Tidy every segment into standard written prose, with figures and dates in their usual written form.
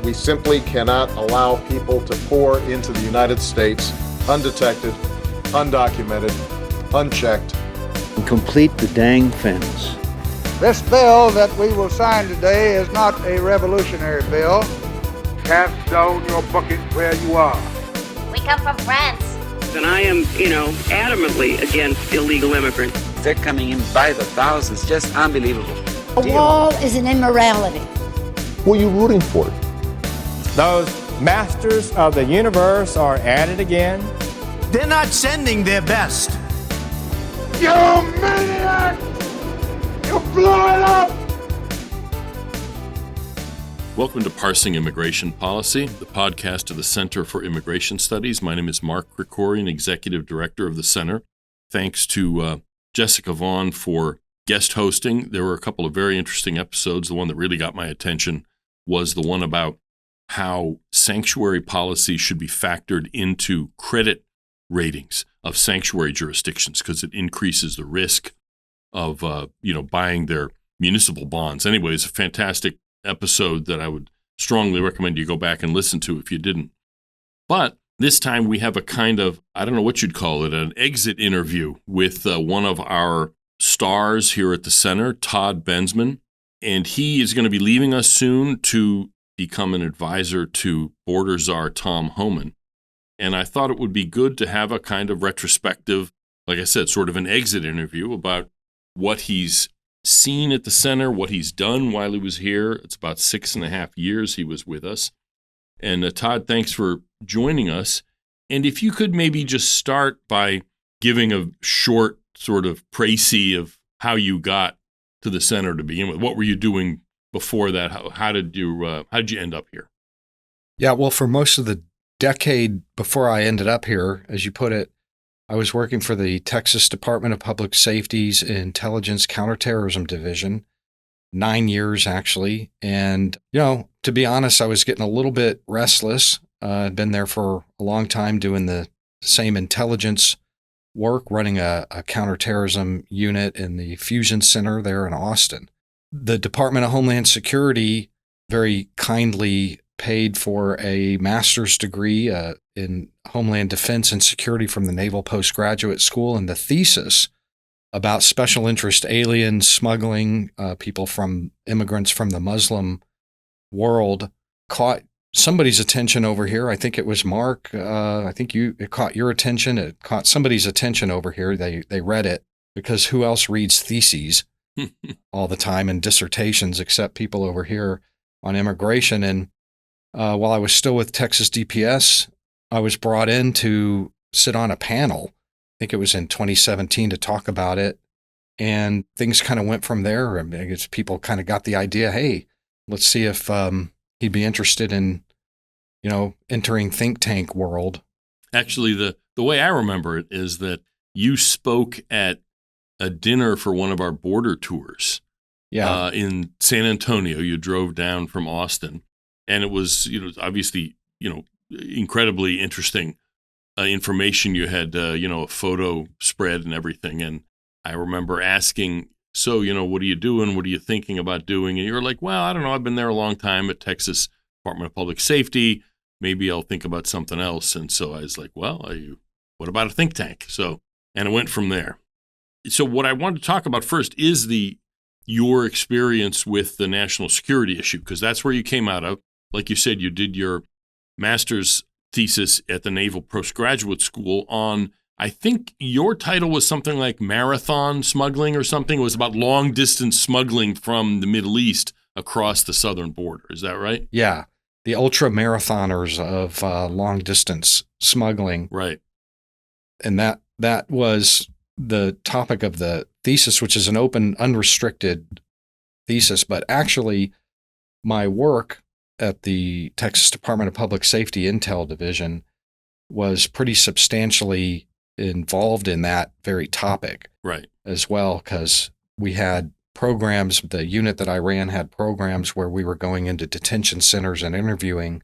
We simply cannot allow people to pour into the United States undetected, undocumented, unchecked. And complete the dang fence. This bill that we will sign today is not a revolutionary bill. Cast down your bucket where you are. We come from France. And I am, adamantly against illegal immigrants. They're coming in by the thousands, just unbelievable. A wall is an immorality. Who are you rooting for? Those masters of the universe are at it again. They're not sending their best. You maniac! You blew it up! Welcome to Parsing Immigration Policy, the podcast of the Center for Immigration Studies. My name is Mark Krikorian, Executive Director of the Center. Thanks to Jessica Vaughn for guest hosting. There were a couple of very interesting episodes. The one that really got my attention was the one about how sanctuary policy should be factored into credit ratings of sanctuary jurisdictions because it increases the risk of, buying their municipal bonds. Anyway, it's a fantastic episode that I would strongly recommend you go back and listen to if you didn't. But this time we have a kind of, I don't know what you'd call it, an exit interview with one of our stars here at the center, Todd Bensman. And he is going to be leaving us soon to become an advisor to Border Czar Tom Homan. And I thought it would be good to have a kind of retrospective, like I said, sort of an exit interview about what he's seen at the center, what he's done while he was here. It's about 6.5 years he was with us. And Todd, thanks for joining us. And if you could maybe just start by giving a short sort of précis of how you got to the center to begin with. What were you doing before that? How did you end up here? Yeah, well, for most of the decade before I ended up here, as you put it, I was working for the Texas Department of Public Safety's Intelligence Counterterrorism Division, 9 years actually. And, to be honest, I was getting a little bit restless. I'd been there for a long time doing the same intelligence work, running a counterterrorism unit in the Fusion Center there in Austin. The Department of Homeland Security very kindly paid for a master's degree in Homeland Defense and Security from the Naval Postgraduate School, and the thesis about special interest aliens smuggling, immigrants from the Muslim world, caught somebody's attention over here. I think it was Mark. It caught your attention. It caught somebody's attention over here. They read it because who else reads theses all the time and dissertations except people over here on immigration? And while I was still with Texas DPS, I was brought in to sit on a panel. I think it was in 2017 to talk about it. And things kind of went from there. I guess people kind of got the idea, hey, let's see if he'd be interested in, entering think tank world. Actually, the way I remember it is that you spoke at a dinner for one of our border tours. Yeah. In San Antonio. You drove down from Austin. And it was, obviously, incredibly interesting information. You had, a photo spread and everything. And I remember asking, so, what are you doing? What are you thinking about doing? And you were like, well, I don't know. I've been there a long time at Texas Department of Public Safety. Maybe I'll think about something else. And so I was like, well, what about a think tank? And it went from there. So what I wanted to talk about first is your experience with the national security issue, because that's where you came out of. Like you said, you did your master's thesis at the Naval Postgraduate School on, I think your title was something like marathon smuggling or something. It was about long distance smuggling from the Middle East across the southern border. Is that right? Yeah. The ultra marathoners of long distance smuggling. Right. And that was the topic of the thesis, which is an open, unrestricted thesis. But actually, my work at the Texas Department of Public Safety Intel Division was pretty substantially involved in that very topic. Right. As well, because we had programs, the unit that I ran had programs where we were going into detention centers and interviewing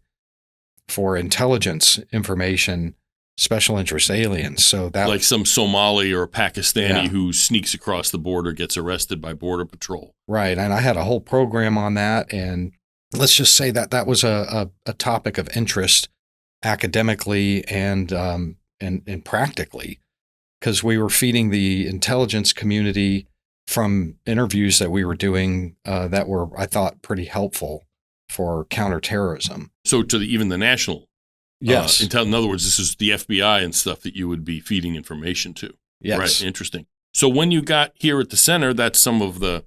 for intelligence information, special interest aliens. So that like some Somali or Pakistani who sneaks across the border, gets arrested by Border Patrol. Right. And I had a whole program on that. And let's just say that that was a topic of interest academically and practically, because we were feeding the intelligence community from interviews that we were doing that were, I thought, pretty helpful for counterterrorism. So to even the national, yes. In other words, this is the FBI and stuff that you would be feeding information to. Yes. Right. Interesting. So when you got here at the center, that's some of the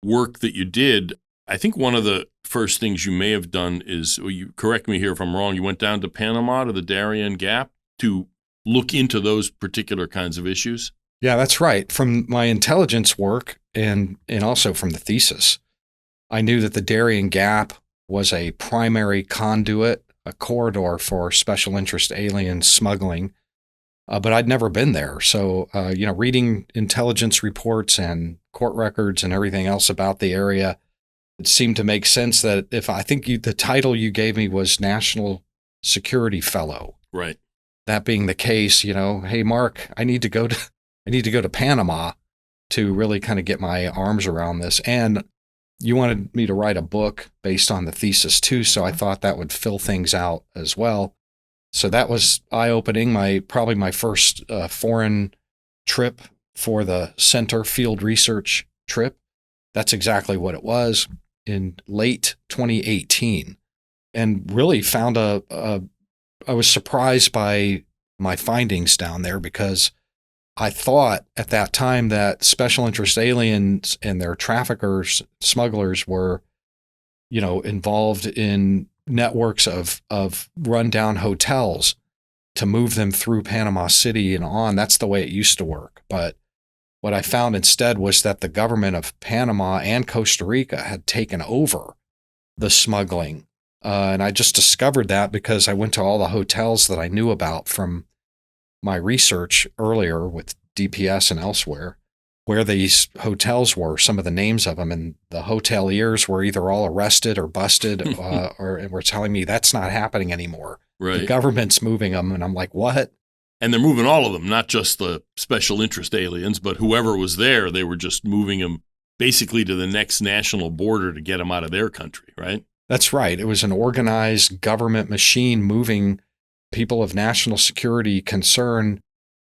work that you did. I think one of the first things you may have done is, you correct me here if I'm wrong, you went down to Panama to the Darien Gap to look into those particular kinds of issues? Yeah, that's right. From my intelligence work and also from the thesis, I knew that the Darien Gap was a primary conduit, a corridor for special interest alien smuggling, but I'd never been there. So, reading intelligence reports and court records and everything else about the area, it seemed to make sense that the title you gave me was National Security Fellow. Right. That being the case, hey, Mark, I need to go to Panama to really kind of get my arms around this. And you wanted me to write a book based on the thesis too, so I thought that would fill things out as well. So that was eye-opening, probably my first foreign trip for the center field research trip. That's exactly what it was in late 2018, and really found I was surprised by my findings down there, because I thought at that time that special interest aliens and their traffickers, smugglers were, involved in networks of rundown hotels to move them through Panama City and on. That's the way it used to work. But what I found instead was that the government of Panama and Costa Rica had taken over the smuggling. And I just discovered that because I went to all the hotels that I knew about from my research earlier with DPS and elsewhere, where these hotels were, some of the names of them, and the hoteliers were either all arrested or busted, or were telling me that's not happening anymore. Right. The government's moving them, and I'm like, what? And they're moving all of them, not just the special interest aliens, but whoever was there, they were just moving them basically to the next national border to get them out of their country, right? That's right. It was an organized government machine moving people of national security concern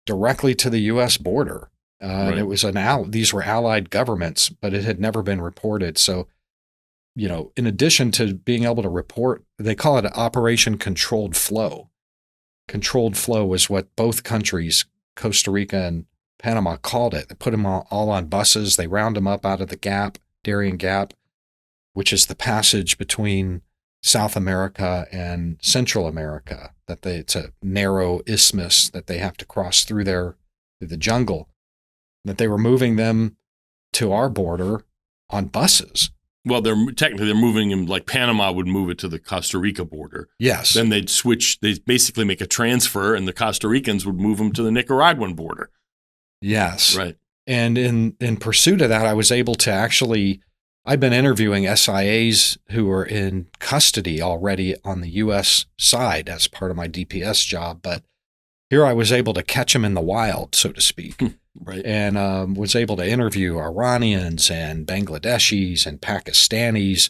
directly to the U.S. border. Right. And it was these were allied governments, but it had never been reported. So, in addition to being able to report, they call it Operation Controlled Flow. Controlled flow is what both countries, Costa Rica and Panama, called it. They put them all on buses. They round them up out of the Gap, Darien Gap, which is the passage between South America and Central America. It's a narrow isthmus that they have to cross through the jungle. That they were moving them to our border on buses. Well, they're moving them like Panama would move it to the Costa Rica border. Yes. Then they'd basically make a transfer, and the Costa Ricans would move them to the Nicaraguan border. Yes. Right. And in pursuit of that, I was able to I've been interviewing SIAs who were in custody already on the U.S. side as part of my DPS job, but here I was able to catch them in the wild, so to speak. Right. And was able to interview Iranians and Bangladeshis and Pakistanis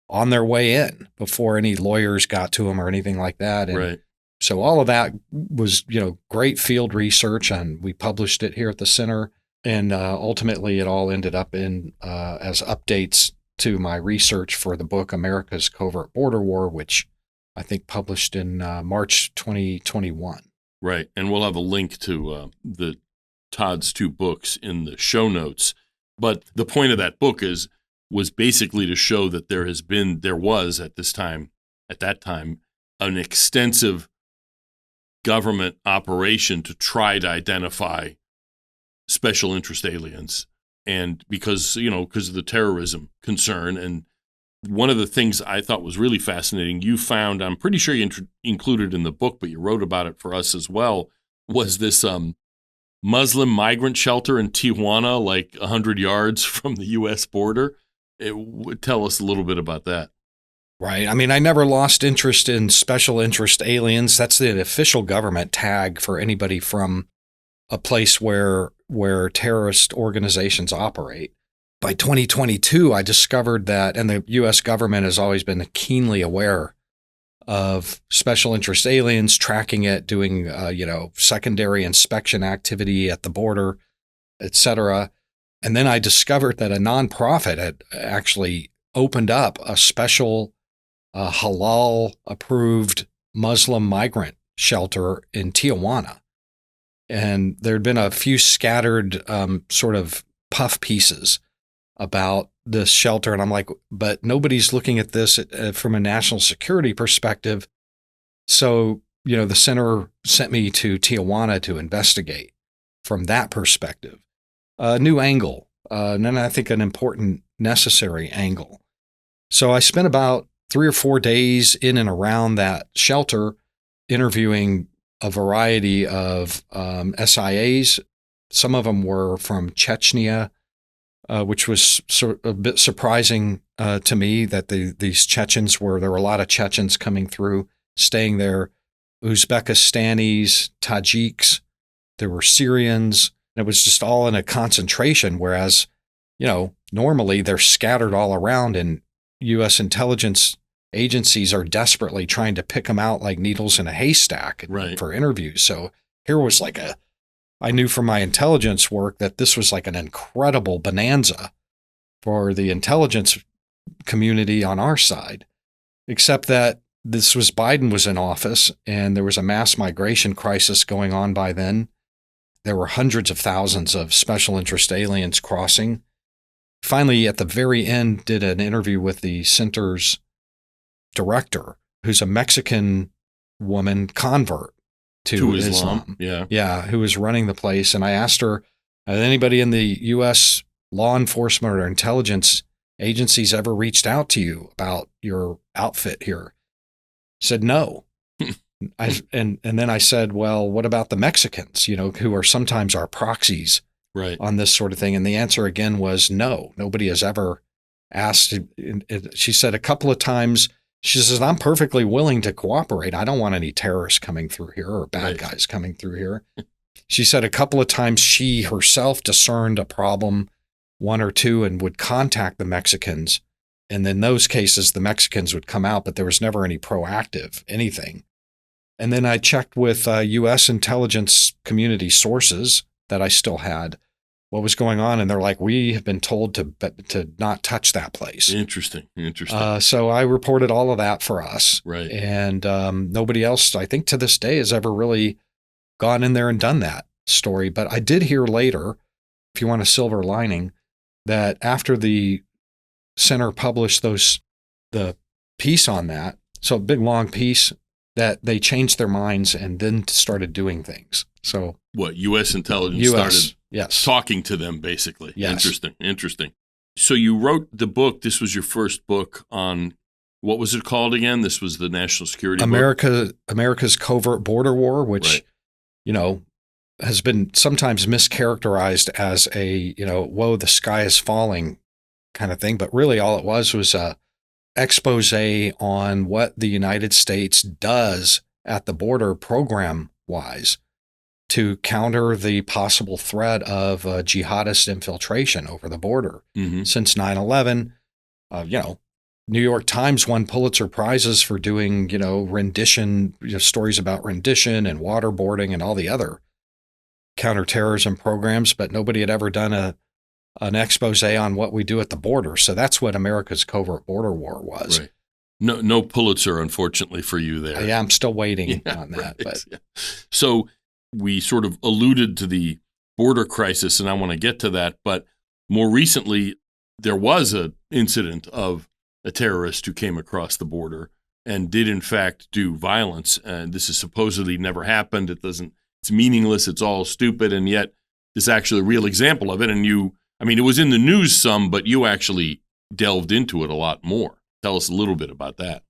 on their way in before any lawyers got to them or anything like that. And right. So all of that was, great field research, and we published it here at the center. And ultimately, it all ended up in as updates to my research for the book America's Covert Border War, which I think published in March 2021. Right. And we'll have a link to Todd's two books in the show notes. But the point of that book was basically to show that there was at that time, an extensive government operation to try to identify special interest aliens, and because of the terrorism concern. And one of the things I thought was really fascinating, you found, I'm pretty sure you included in the book, but you wrote about it for us as well, was this Muslim migrant shelter in Tijuana, like 100 yards from the U.S. border. Tell us a little bit about that. Right. I mean, I never lost interest in special interest aliens. That's the official government tag for anybody from a place where terrorist organizations operate. by 2022, I discovered that, and the U.S. government has always been keenly aware of special interest aliens, tracking it, doing, secondary inspection activity at the border, et cetera. And then I discovered that a nonprofit had actually opened up a special halal-approved Muslim migrant shelter in Tijuana. And there had been a few scattered sort of puff pieces about this shelter. And I'm like, but nobody's looking at this from a national security perspective. So, the center sent me to Tijuana to investigate from that perspective. A new angle, and then I think an important, necessary angle. So I spent about 3 or 4 days in and around that shelter interviewing a variety of SIAs. Some of them were from Chechnya, which was a bit surprising to me that these Chechens there were a lot of Chechens coming through, staying there, Uzbekistanis, Tajiks, there were Syrians. It was just all in a concentration, whereas, normally they're scattered all around and U.S. intelligence agencies are desperately trying to pick them out like needles in a haystack for interviews. So here was I knew from my intelligence work that this was like an incredible bonanza for the intelligence community on our side, except that Biden was in office and there was a mass migration crisis going on by then. There were hundreds of thousands of special interest aliens crossing. Finally, at the very end, did an interview with the center's director, who's a Mexican woman convert to Islam. Yeah, who was running the place. And I asked her, has anybody in the U.S. law enforcement or intelligence agencies ever reached out to you about your outfit here? Said no. And then I said, well, what about the Mexicans, who are sometimes our proxies on this sort of thing? And the answer again was no. Nobody has ever asked. She said a couple of times, she says, I'm perfectly willing to cooperate. I don't want any terrorists coming through here or bad guys coming through here. She said a couple of times she herself discerned a problem, 1 or 2, and would contact the Mexicans. And in those cases, the Mexicans would come out, but there was never any proactive anything. And then I checked with U.S. intelligence community sources that I still had what was going on. And they're like, we have been told to not touch that place. Interesting. So I reported all of that for us. Right. And nobody else, I think to this day, has ever really gone in there and done that story. But I did hear later, if you want a silver lining, that after the center published the piece on that, so a big long piece, that they changed their minds and then started doing things. So what, U.S. intelligence started talking to them, basically. Yes. Interesting. So you wrote the book. This was your first book on, what was it called again? This was the national security book? America's Covert Border War, which, has been sometimes mischaracterized as a, whoa, the sky is falling kind of thing. But really all it was a expose on what the United States does at the border program-wise to counter the possible threat of jihadist infiltration over the border. Mm-hmm. Since 9/11, New York Times won Pulitzer Prizes for doing, rendition, stories about rendition and waterboarding and all the other counterterrorism programs, but nobody had ever done an expose on what we do at the border. So that's what America's Covert Border War was. Right. No Pulitzer, unfortunately, for you there. Yeah, I'm still waiting on that. Right. But So we sort of alluded to the border crisis, and I want to get to that. But more recently, there was an incident of a terrorist who came across the border and did, in fact, do violence. And this is supposedly never happened. It's meaningless. It's all stupid. And yet, this is actually a real example of it. And it was in the news some, but you actually delved into it a lot more. Tell us a little bit about that.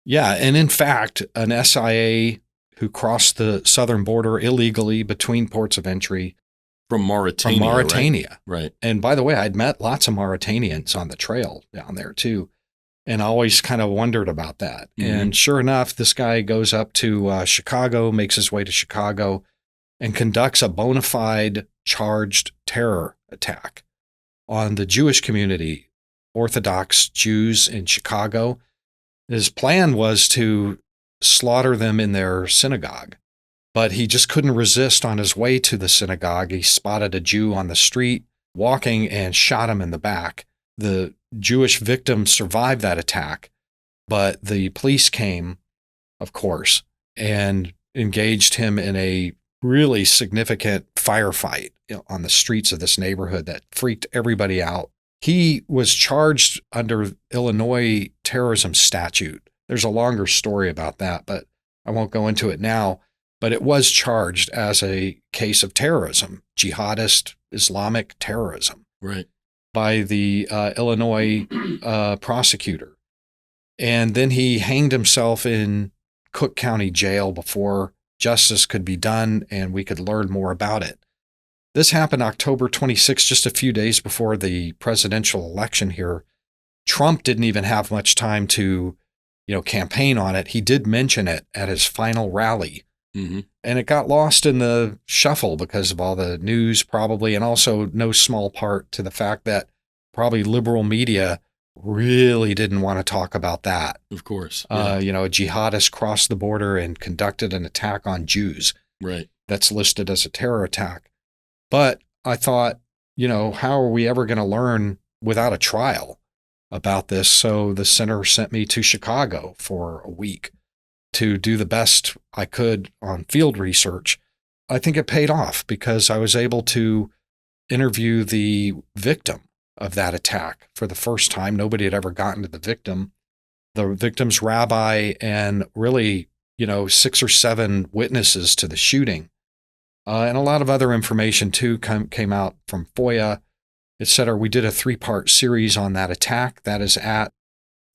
Yeah. And in fact, an SIA who crossed the southern border illegally between ports of entry. From Mauritania. Right. And by the way, I'd met lots of Mauritanians on the trail down there too. And I always kind of wondered about that. Mm-hmm. And sure enough, this guy goes up to Chicago, makes his way to Chicago, and conducts a bona fide charged terror attack on the Jewish community, Orthodox Jews in Chicago. His plan was to slaughter them in their synagogue, but he just couldn't resist. On his way to the synagogue, he spotted a Jew on the street walking and shot him in the back. The Jewish victim survived that attack, but the police came, of course, and engaged him in a really significant firefight on the streets of this neighborhood that freaked everybody out. He was charged under Illinois terrorism statute. There's a longer story about that, but I won't go into it now. But it was charged as a case of terrorism, jihadist Islamic terrorism, right, by the Illinois prosecutor. And then he hanged himself in Cook County Jail before justice could be done and we could learn more about it. This happened October 26, just a few days before the presidential election here. Trump didn't even have much time to, campaign on it. He did mention it at his final rally. Mm-hmm. And it got lost in the shuffle because of all the news, probably, and also no small part to the fact that probably liberal media really didn't want to talk about that. Of course. Yeah. A jihadist crossed the border and conducted an attack on Jews. Right. That's listed as a terror attack. But I thought, how are we ever going to learn without a trial about this? So the center sent me to Chicago for a week to do the best I could on field research. I think it paid off because I was able to interview the victim of that attack for the first time. Nobody had ever gotten to the victim's rabbi, and really, 6 or 7 witnesses to the shooting. And a lot of other information too came out from FOIA, et cetera. We did a 3-part series on that attack. That is at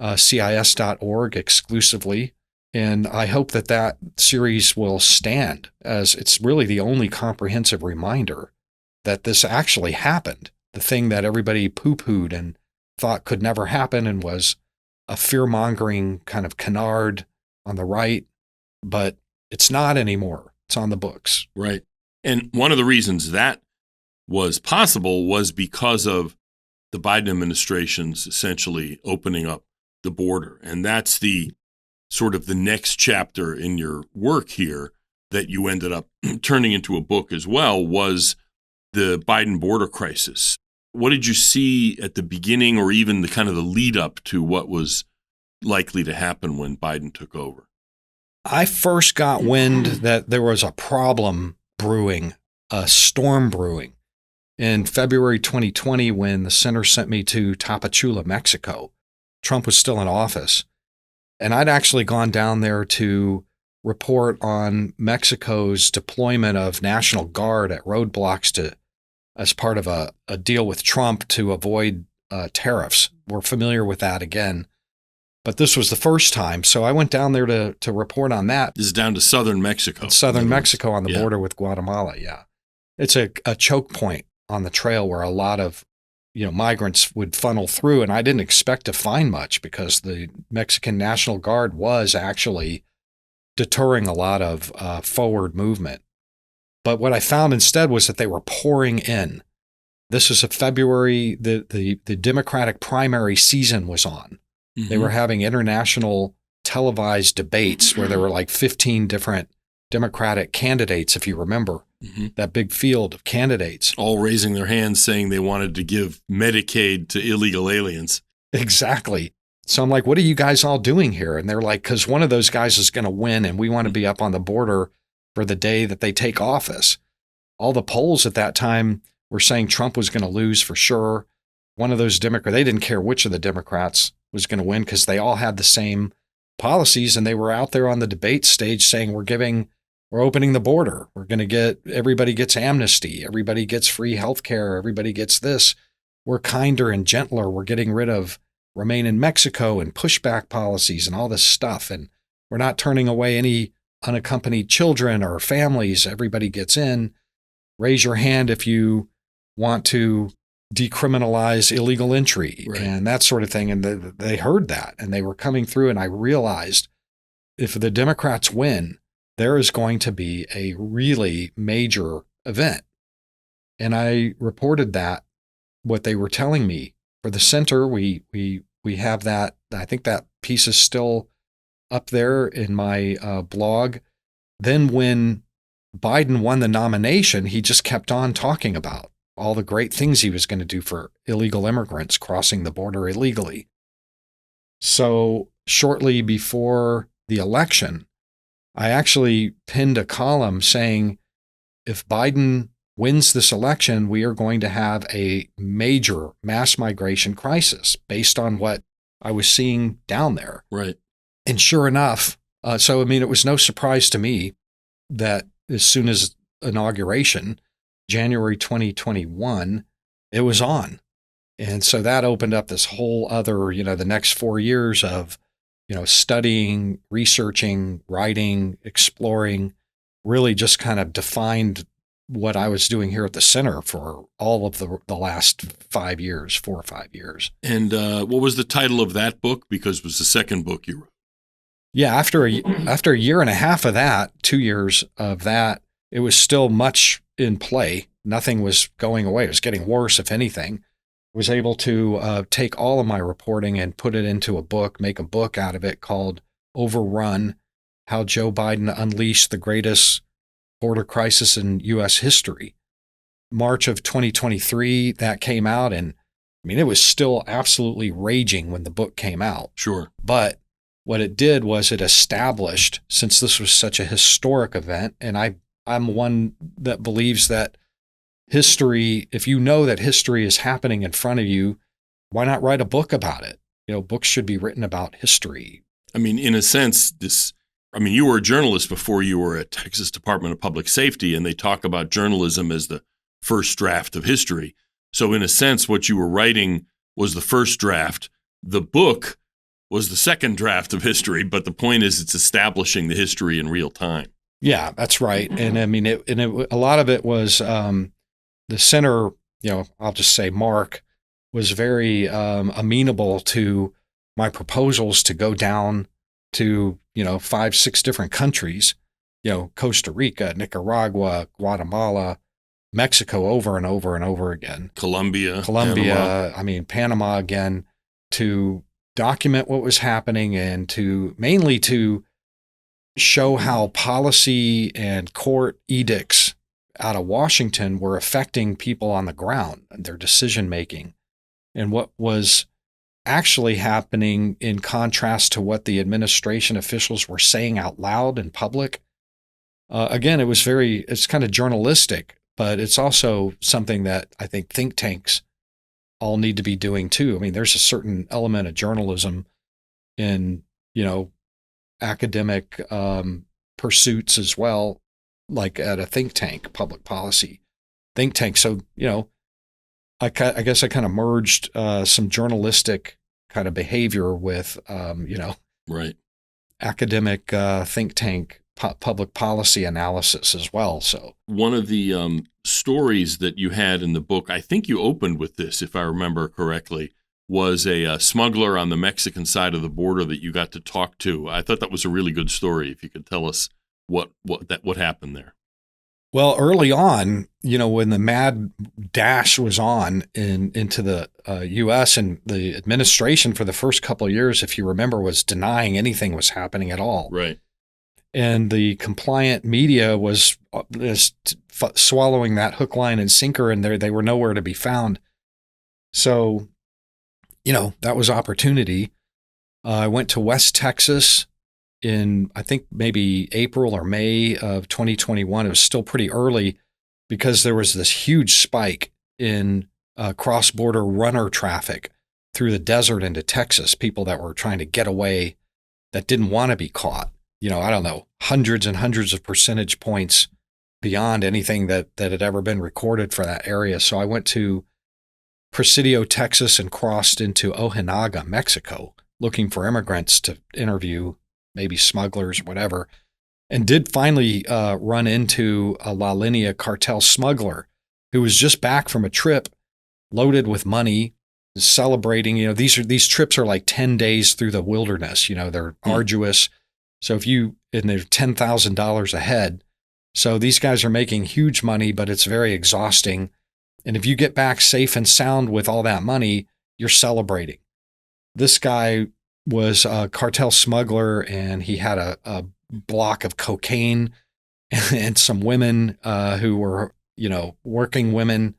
CIS.org exclusively. And I hope that series will stand, as it's really the only comprehensive reminder that this actually happened. The thing that everybody poo-pooed and thought could never happen and was a fear-mongering kind of canard on the right, but it's not anymore. It's on the books. Right. And one of the reasons that was possible was because of the Biden administration's essentially opening up the border. And that's the sort of the next chapter in your work here that you ended up turning into a book as well, was the Biden border crisis. What did you see at the beginning, or even the kind of the lead up to what was likely to happen when Biden took over? I first got wind that there was a problem brewing, a storm brewing, in February 2020 when the center sent me to Tapachula, Mexico. Trump was still in office. And I'd actually gone down there to report on Mexico's deployment of National Guard at roadblocks as part of a deal with Trump to avoid tariffs. We're familiar with that again. But this was the first time. So I went down there to report on that. This is down to southern Mexico. Southern Mexico on the border with Guatemala, yeah. It's a choke point on the trail where a lot of migrants would funnel through, and I didn't expect to find much because the Mexican National Guard was actually deterring a lot of forward movement. But what I found instead was that they were pouring in. This was February, the Democratic primary season was on. Mm-hmm. They were having international televised debates where there were like 15 different Democratic candidates, if you remember, that big field of candidates. All raising their hands saying they wanted to give Medicaid to illegal aliens. Exactly. So I'm like, what are you guys all doing here? And they're like, because one of those guys is going to win and we want to be up on the border for the day that they take office. All the polls at that time were saying Trump was going to lose for sure. One of those Democrats, they didn't care which of the Democrats was going to win because they all had the same policies, and they were out there on the debate stage saying we're opening the border. We're going to everybody gets amnesty. Everybody gets free health care. Everybody gets this. We're kinder and gentler. We're getting rid of remain in Mexico and pushback policies and all this stuff. And we're not turning away any unaccompanied children or families. Everybody gets in. Raise your hand if you want to decriminalize illegal entry and that sort of thing. And they heard that and they were coming through. And I realized if the Democrats win, there is going to be a really major event. And I reported that what they were telling me. For the center, we have that. I think that piece is still up there in my blog. Then when Biden won the nomination, he just kept on talking about all the great things he was going to do for illegal immigrants crossing the border illegally. So shortly before the election, I actually pinned a column saying, if Biden wins this election, we are going to have a major mass migration crisis based on what I was seeing down there. Right. And sure enough, it was no surprise to me that as soon as inauguration, January 2021, it was on. And so that opened up this whole other, the next 4 years of, studying, researching, writing, exploring, really just kind of defined what I was doing here at the center for all of the last 5 years, 4 or 5 years. And what was the title of that book? Because it was the second book you wrote. Yeah, after a year and a half of that, 2 years of that, it was still much in play. Nothing was going away. It was getting worse, if anything. I was able to take all of my reporting and put it into a book, make a book out of it called Overrun: How Joe Biden Unleashed the Greatest Border Crisis in U.S. History. March of 2023, that came out, and it was still absolutely raging when the book came out. Sure. But what it did was it established, since this was such a historic event, and I'm one that believes that history, if you know that history is happening in front of you, why not write a book about it? Books should be written about history. In a sense, you were a journalist before you were at Texas Department of Public Safety, and they talk about journalism as the first draft of history. So in a sense, what you were writing was the first draft. The book was the second draft of history, but the point is it's establishing the history in real time. Yeah, that's right. And a lot of it was the center, I'll just say Mark was very amenable to my proposals to go down to, 5, 6 different countries, Costa Rica, Nicaragua, Guatemala, Mexico, over and over and over again. Colombia, Panama again, to document what was happening and mainly to show how policy and court edicts out of Washington were affecting people on the ground and their decision making, and what was actually happening in contrast to what the administration officials were saying out loud in public. Again, it's kind of journalistic, but it's also something that I think think tanks all need to be doing too. There's a certain element of journalism in, academic pursuits as well, like at a think tank, public policy think tank. So, I guess I kind of merged some journalistic kind of behavior with, right, academic think tank public policy analysis as well. So one of the stories that you had in the book, I think you opened with this, if I remember correctly, was a smuggler on the Mexican side of the border that you got to talk to. I thought that was a really good story. If you could tell us what happened there. Well, early on, when the mad dash was on into the U.S. and the administration for the first couple of years, if you remember, was denying anything was happening at all. Right. And the compliant media was swallowing that hook, line, and sinker, and they were nowhere to be found. So, that was opportunity. I went to West Texas in, I think, maybe April or May of 2021. It was still pretty early because there was this huge spike in cross-border runner traffic through the desert into Texas, people that were trying to get away that didn't want to be caught. I don't know, hundreds and hundreds of percentage points beyond anything that had ever been recorded for that area. So I went to Presidio, Texas, and crossed into Ojinaga, Mexico, looking for immigrants to interview, maybe smugglers, whatever, and did finally run into a La Linea cartel smuggler who was just back from a trip loaded with money, celebrating. These trips are like 10 days through the wilderness. They're arduous. So and they're $10,000 a head. So these guys are making huge money, but it's very exhausting. And if you get back safe and sound with all that money, you're celebrating. This guy was a cartel smuggler, and he had a block of cocaine and some women who were, working women.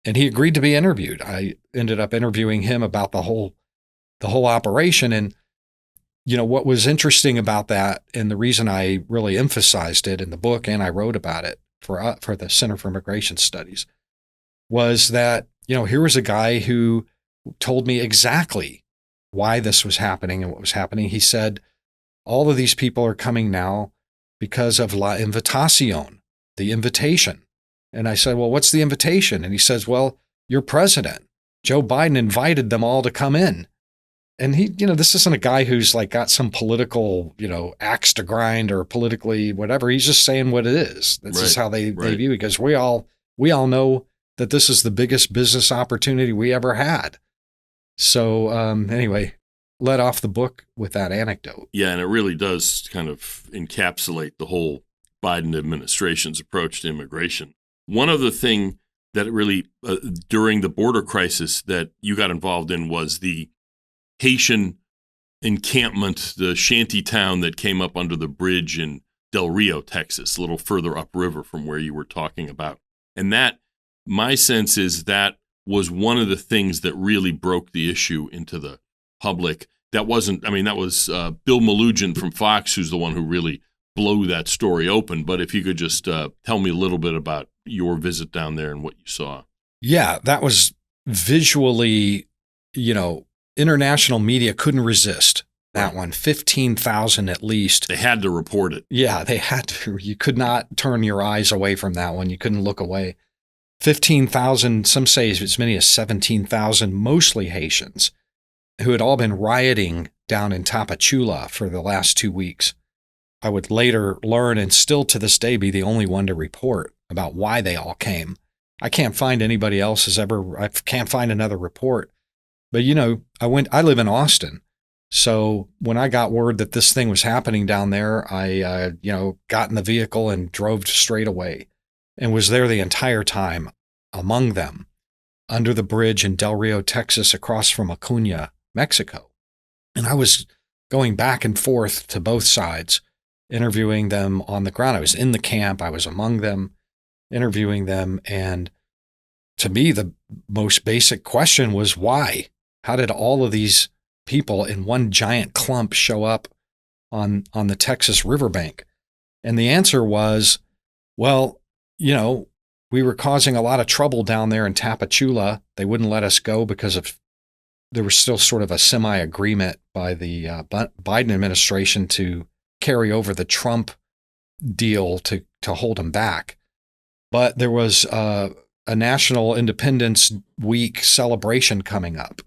And he agreed to be interviewed. I ended up interviewing him about the whole operation. And, what was interesting about that, and the reason I really emphasized it in the book, and I wrote about it for the Center for Immigration Studies, was that, here was a guy who told me exactly why this was happening and what was happening. He said, all of these people are coming now because of La Invitación, the invitation. And I said, well, what's the invitation? And he says, well, your president, Joe Biden, invited them all to come in. And he, this isn't a guy who's like got some political, axe to grind or politically whatever. He's just saying what it is. This is how they view it, because we all know that this is the biggest business opportunity we ever had. So anyway, let off the book with that anecdote. Yeah, and it really does kind of encapsulate the whole Biden administration's approach to immigration. One other thing that really, during the border crisis that you got involved in, was the Haitian encampment, the shanty town that came up under the bridge in Del Rio, Texas, a little further upriver from where you were talking about. And that, my sense is, that was one of the things that really broke the issue into the public. That was Bill Malugin from Fox, who's the one who really blew that story open. But if you could just tell me a little bit about your visit down there and what you saw. Yeah, that was visually, international media couldn't resist that one. 15,000 at least. They had to report it. Yeah, they had to. You could not turn your eyes away from that one. You couldn't look away. 15,000, some say as many as 17,000, mostly Haitians, who had all been rioting down in Tapachula for the last 2 weeks. I would later learn, and still to this day be the only one to report about why they all came. I can't find anybody else I can't find another report. But, I live in Austin. So when I got word that this thing was happening down there, I, got in the vehicle and drove straight away and was there the entire time among them under the bridge in Del Rio, Texas, across from Acuña, Mexico. And I was going back and forth to both sides, interviewing them on the ground. I was in the camp. I was among them, interviewing them. And to me, the most basic question was why? How did all of these people in one giant clump show up on the Texas riverbank? And the answer was, well, we were causing a lot of trouble down there in Tapachula. They wouldn't let us go because there was still sort of a semi-agreement by the Biden administration to carry over the Trump deal to hold them back. But there was a National Independence Week celebration coming up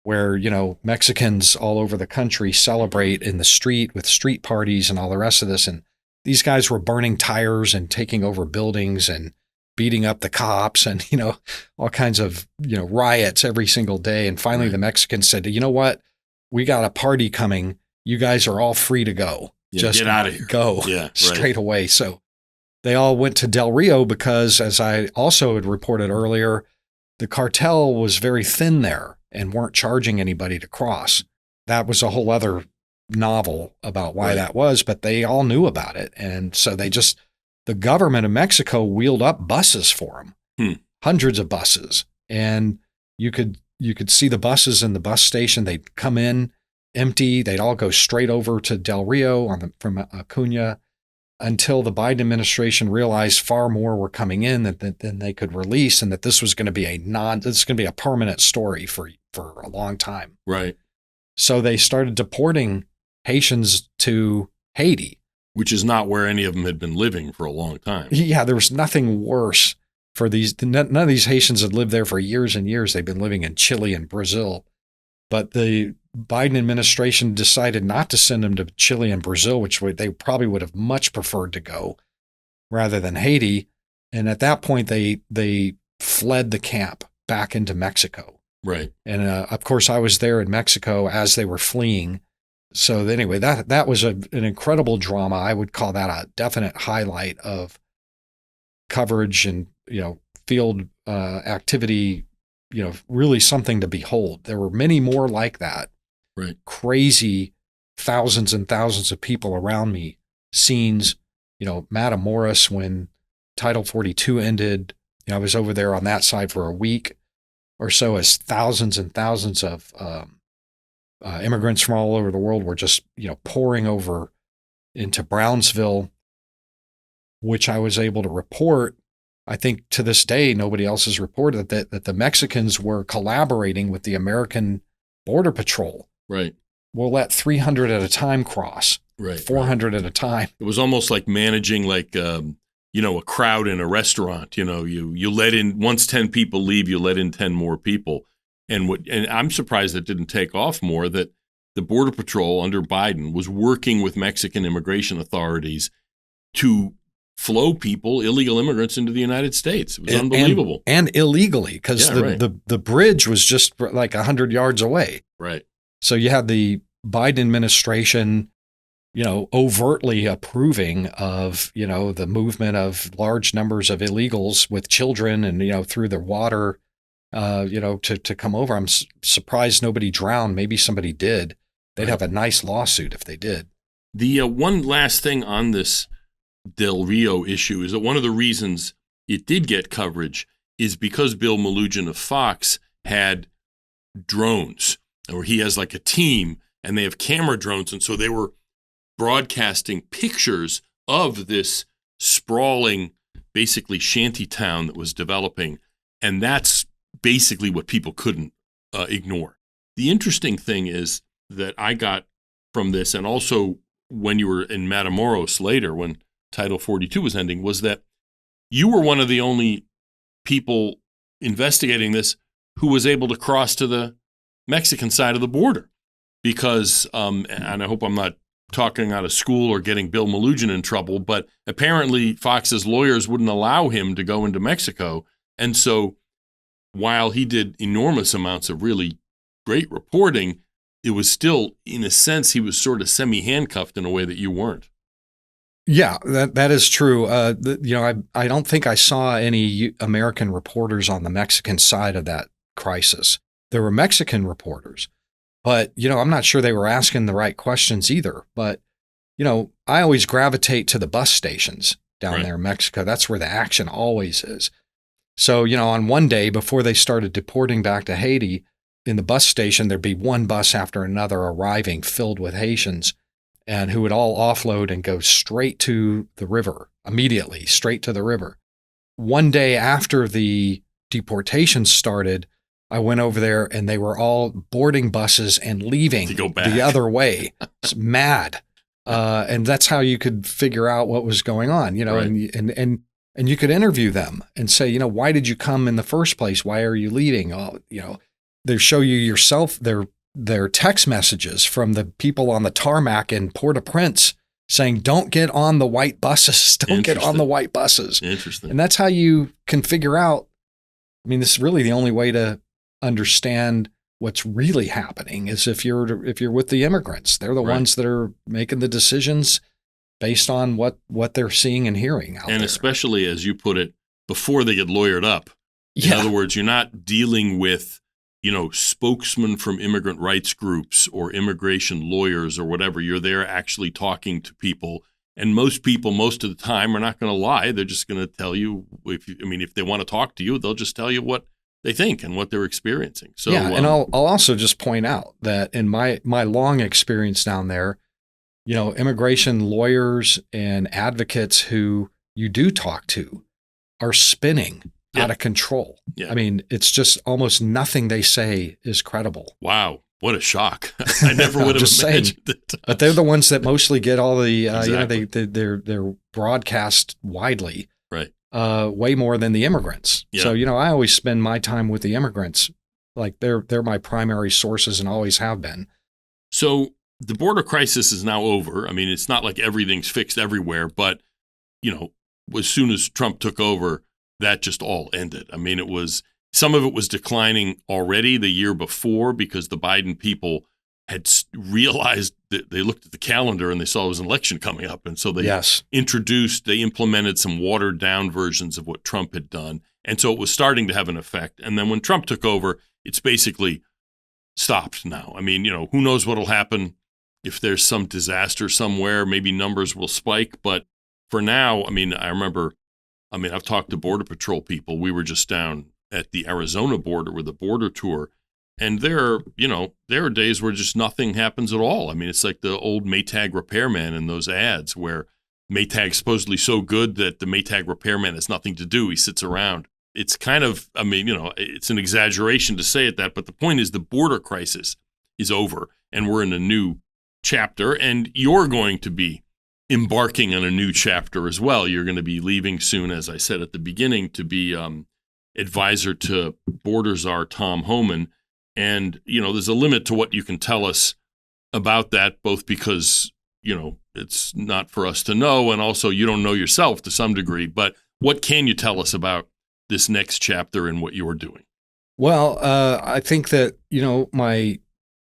where, Mexicans all over the country celebrate in the street with street parties and all the rest of this. And these guys were burning tires and taking over buildings and beating up the cops and, all kinds of, riots every single day. And finally, the Mexicans said, you know what? We got a party coming. You guys are all free to go. Yeah, just get out of here. Go straight away. So they all went to Del Rio because, as I also had reported earlier, the cartel was very thin there and weren't charging anybody to cross. That was a whole other novel about why that was, but they all knew about it. And so the government of Mexico wheeled up buses for them, hundreds of buses. And you could see the buses in the bus station. They'd come in empty. They'd all go straight over to Del Rio from Acuña until the Biden administration realized far more were coming in than they could release, and that this was going to be a permanent story for a long time. Right. So they started deporting Haitians to Haiti, which is not where any of them had been living for a long time. Yeah, there was nothing worse for these. None of these Haitians had lived there for years and years. They've been living in Chile and Brazil. But the Biden administration decided not to send them to Chile and Brazil, which they probably would have much preferred to go, rather than Haiti. And at that point, they fled the camp back into Mexico. Right. And of course, I was there in Mexico as they were fleeing. So anyway, that was an incredible drama. I would call that a definite highlight of coverage and field activity, really something to behold. There were many more like that. Right. Crazy thousands and thousands of people around me. Scenes, Matamoros when Title 42 ended. I was over there on that side for a week or so as thousands and thousands of immigrants from all over the world were just, pouring over into Brownsville, which I was able to report. I think to this day, nobody else has reported that the Mexicans were collaborating with the American Border Patrol. Right. We'll let 300 at a time cross. Right. 400 at a time. It was almost like managing a crowd in a restaurant. You let in, once 10 people leave, you let in 10 more people. And I'm surprised that didn't take off more, that the Border Patrol under Biden was working with Mexican immigration authorities to flow people, illegal immigrants, into the United States. It was unbelievable. And illegally, because the bridge was just like 100 yards away. Right. So you had the Biden administration, overtly approving of, the movement of large numbers of illegals with children and, through the water, to come over. I'm surprised nobody drowned. Maybe somebody did. They'd have a nice lawsuit if they did. The one last thing on this Del Rio issue is that one of the reasons it did get coverage is because Bill Melugin of Fox had drones, or he has like a team, and they have camera drones. And so they were broadcasting pictures of this sprawling, basically shanty town that was developing. And that's basically what people couldn't ignore. The interesting thing is that I got from this, and also when you were in Matamoros later, when Title 42 was ending, was that you were one of the only people investigating this who was able to cross to the Mexican side of the border. Because, and I hope I'm not talking out of school or getting Bill Melugin in trouble, but apparently Fox's lawyers wouldn't allow him to go into Mexico. And so while he did enormous amounts of really great reporting, it was still, in a sense, he was sort of semi-handcuffed in a way that you weren't. Yeah, that is true. I don't think I saw any American reporters on the Mexican side of that crisis. There were Mexican reporters, but, I'm not sure they were asking the right questions either. But, I always gravitate to the bus stations down there in Mexico. That's where the action always is. So, on one day before they started deporting back to Haiti, in the bus station, there'd be one bus after another arriving filled with Haitians, and who would all offload and go straight to the river, immediately, straight to the river. One day after the deportation started, I went over there and they were all boarding buses and leaving to go back the other way. It's mad. And that's how you could figure out what was going on, and you could interview them and say, why did you come in the first place? Why are you leaving? They show you yourself their text messages from the people on the tarmac in Port-au-Prince saying, don't get on the white buses. Don't get on the white buses. Interesting. And that's how you can figure out. I mean, this is really the only way to understand what's really happening is if you're with the immigrants. They're the ones that are making the decisions based on what they're seeing and hearing out there. And especially, as you put it, before they get lawyered up. In other words, you're not dealing with, spokesmen from immigrant rights groups or immigration lawyers or whatever. You're there actually talking to people. And most people, most of the time, are not going to lie. They're just going to tell you, if they want to talk to you, they'll just tell you what they think and what they're experiencing. So, and I'll also just point out that in my long experience down there, immigration lawyers and advocates who you do talk to are spinning out of control. Yeah. I mean, it's just almost nothing they say is credible. Wow. What a shock. I never would have imagined it. But they're the ones that mostly get all the, Exactly. they're broadcast widely. Right. Way more than the immigrants. Yeah. So, I always spend my time with the immigrants. Like they're my primary sources and always have been. So the border crisis is now over. I mean, it's not like everything's fixed everywhere, but, as soon as Trump took over, that just all ended. I mean, some of it was declining already the year before because the Biden people had realized that they looked at the calendar and they saw it was an election coming up. And so they implemented some watered down versions of what Trump had done. And so it was starting to have an effect. And then when Trump took over, it's basically stopped now. I mean, who knows what'll happen if there's some disaster somewhere, maybe numbers will spike. But for now, I've talked to Border Patrol people. We were just down at the Arizona border with a border tour. And there are days where just nothing happens at all. I mean, it's like the old Maytag repairman in those ads where Maytag's supposedly so good that the Maytag repairman has nothing to do. He sits around. It's kind of, it's an exaggeration to say it that, but the point is the border crisis is over and we're in a new chapter, and you're going to be embarking on a new chapter as well. You're going to be leaving soon, as I said at the beginning, to be advisor to Border Czar Tom Homan. And, there's a limit to what you can tell us about that, both because, it's not for us to know, and also you don't know yourself to some degree. But what can you tell us about this next chapter and what you're doing? Well, I think that,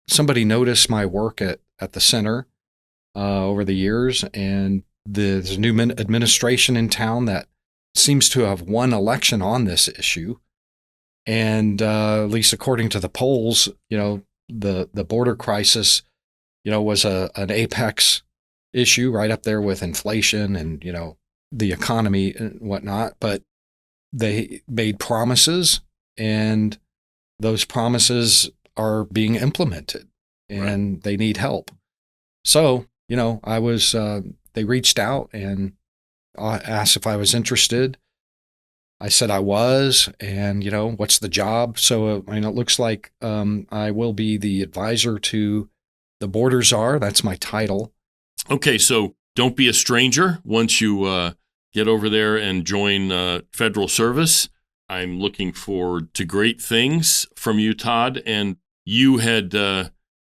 somebody noticed my work at the center over the years, and there's a new administration in town that seems to have won election on this issue. And at least according to the polls, the border crisis, was an apex issue right up there with inflation and, the economy and whatnot. But they made promises, and those promises are being implemented, and right. They need help. So, they reached out and asked if I was interested. I said I was, and, what's the job? So, it looks like I will be the advisor to the Border Czar. That's my title. Okay, so don't be a stranger once you get over there and join federal service. I'm looking forward to great things from you, Todd. And you had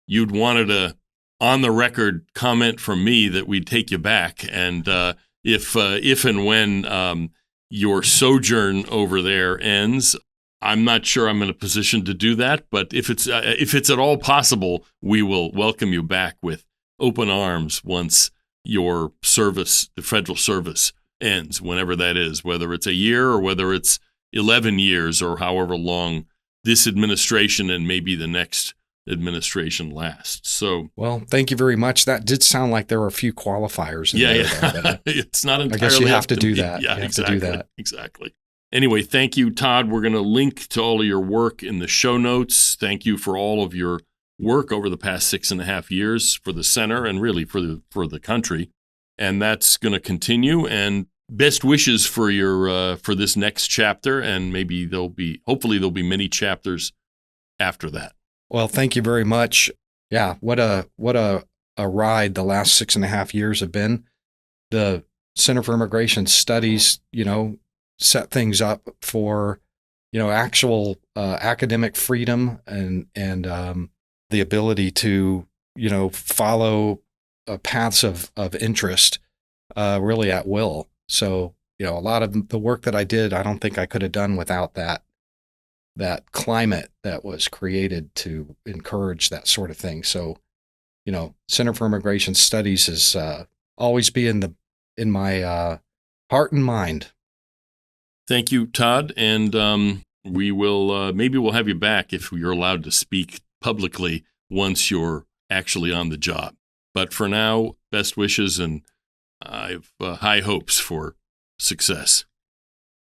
you'd wanted a on-the-record comment from me that we'd take you back. And if and when your sojourn over there ends, I'm not sure I'm in a position to do that. But if it's at all possible, we will welcome you back with open arms once your service, the federal service, ends, whenever that is, whether it's a year or whether it's 11 years or however long this administration and maybe the next administration lasts. So, well, thank you very much. That did sound like there were a few qualifiers in there. Yeah. It's not entirely. I guess you have to do me. that. Yeah, you have exactly. to do that. Exactly. Anyway, thank you, Todd. We're going to link to all of your work in the show notes. Thank you for all of your work over the past 6.5 years for the center and really for the country. And that's going to continue. And best wishes for your for this next chapter. And maybe hopefully there'll be many chapters after that. Well, thank you very much. Yeah, what a ride the last 6.5 years have been. The Center for Immigration Studies, set things up for, actual academic freedom and the ability to, follow paths of interest really at will. So, a lot of the work that I did, I don't think I could have done without that climate that was created to encourage that sort of thing. So, Center for Immigration Studies is always be in my heart and mind. Thank you, Todd. And we will maybe we'll have you back if you're allowed to speak publicly once you're actually on the job. But for now, best wishes, and I have high hopes for success.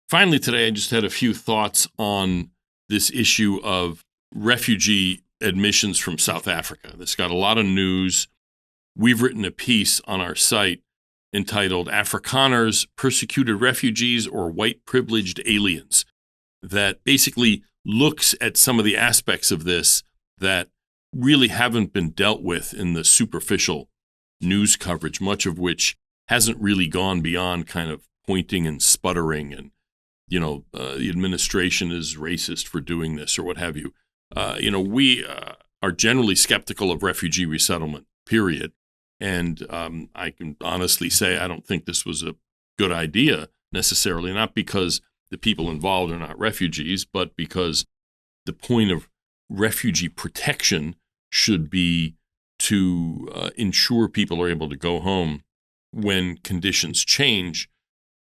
Finally, today, I just had a few thoughts on this issue of refugee admissions from South Africa. This got a lot of news. We've written a piece on our site entitled Afrikaners, Persecuted Refugees or White Privileged Aliens, that basically looks at some of the aspects of this that really haven't been dealt with in the superficial news coverage, much of which hasn't really gone beyond kind of pointing and sputtering and, the administration is racist for doing this or what have you. We are generally skeptical of refugee resettlement, period. And I can honestly say I don't think this was a good idea necessarily, not because the people involved are not refugees, but because the point of refugee protection should be to ensure people are able to go home when conditions change.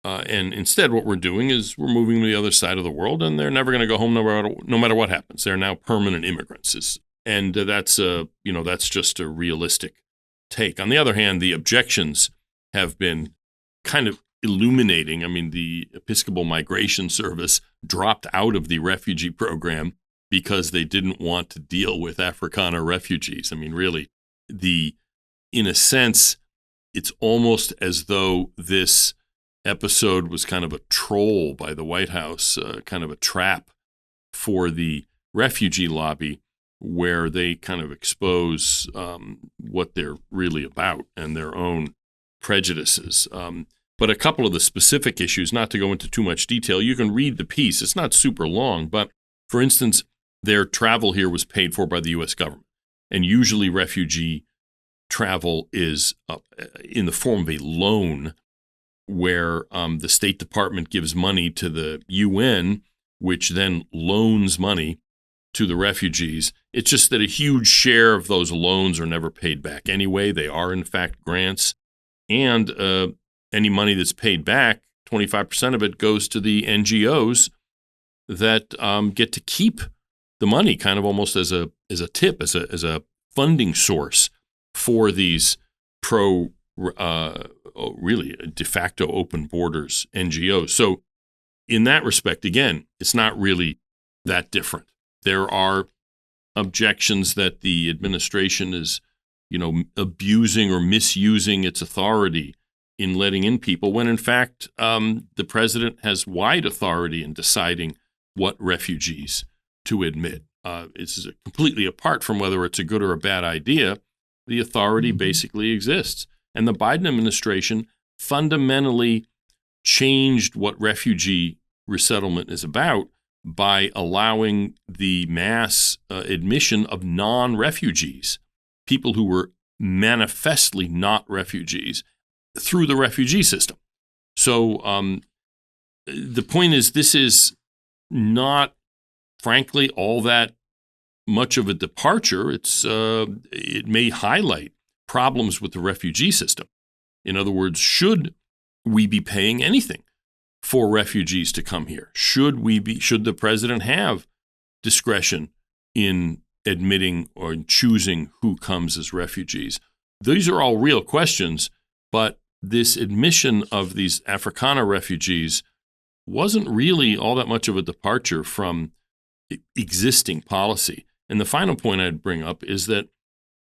And instead, what we're doing is we're moving to the other side of the world, and they're never going to go home no matter what happens. They're now permanent immigrants, and that's just a realistic take. On the other hand, the objections have been kind of illuminating. I mean, the Episcopal Migration Service dropped out of the refugee program because they didn't want to deal with Afrikaner refugees. I mean, really, in a sense, it's almost as though this episode was kind of a troll by the White House, kind of a trap for the refugee lobby, where they kind of expose what they're really about and their own prejudices. But a couple of the specific issues, not to go into too much detail, you can read the piece. It's not super long, but for instance, their travel here was paid for by the U.S. government. And usually refugee travel is in the form of a loan where the State Department gives money to the UN, which then loans money to the refugees. It's just that a huge share of those loans are never paid back anyway. They are, in fact, grants. And any money that's paid back, 25% of it goes to the NGOs that get to keep the money, kind of almost as a tip, as a funding source for these really de facto open borders NGOs. So in that respect, again, it's not really that different. There are objections that the administration is, abusing or misusing its authority in letting in people, when in fact the president has wide authority in deciding what refugees to admit. It's completely apart from whether it's a good or a bad idea. The authority basically exists. And the Biden administration fundamentally changed what refugee resettlement is about by allowing the mass admission of non-refugees, people who were manifestly not refugees, through the refugee system. So the point is, this is not, frankly, all that much of a departure. It may highlight problems with the refugee system. In other words, should we be paying anything for refugees to come here? Should the president have discretion in admitting or choosing who comes as refugees? These are all real questions, but this admission of these Afrikaner refugees wasn't really all that much of a departure from existing policy. And the final point I'd bring up is that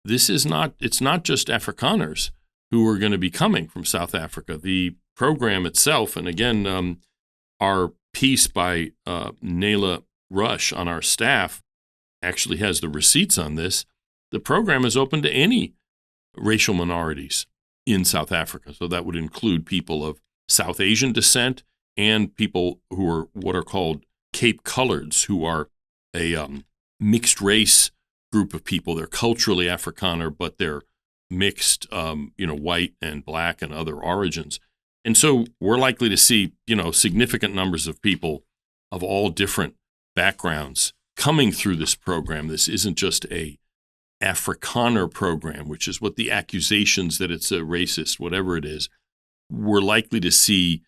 it's not just Afrikaners who are going to be coming from South Africa. The program itself, and again, our piece by Nayla Rush on our staff actually has the receipts on this. The program is open to any racial minorities in South Africa. So that would include people of South Asian descent and people who are what are called Cape Coloreds, who are a mixed race group of people. They're culturally Afrikaner, but they're mixed, white and black and other origins. And so we're likely to see, significant numbers of people of all different backgrounds coming through this program. This isn't just a Afrikaner program, which is what the accusations that it's a racist, whatever it is. We're likely to see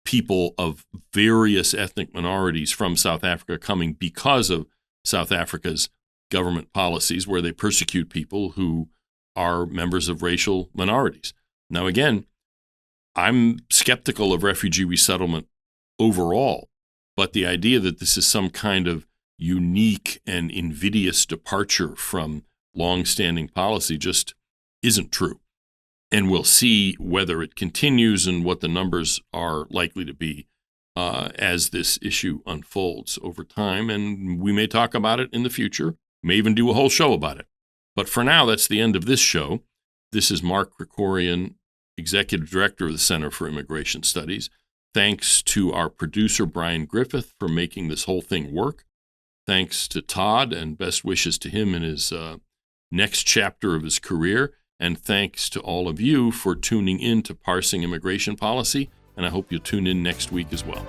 people of various ethnic minorities from South Africa coming because of South Africa's government policies, where they persecute people who are members of racial minorities. Now, again, I'm skeptical of refugee resettlement overall, but the idea that this is some kind of unique and invidious departure from longstanding policy just isn't true. And we'll see whether it continues and what the numbers are likely to be as this issue unfolds over time. And we may talk about it in the future, may even do a whole show about it. But for now, that's the end of this show. This is Mark Krikorian, Executive Director of the Center for Immigration Studies. Thanks to our producer, Brian Griffith, for making this whole thing work. Thanks to Todd, and best wishes to him in his next chapter of his career. And thanks to all of you for tuning in to Parsing Immigration Policy. And I hope you'll tune in next week as well.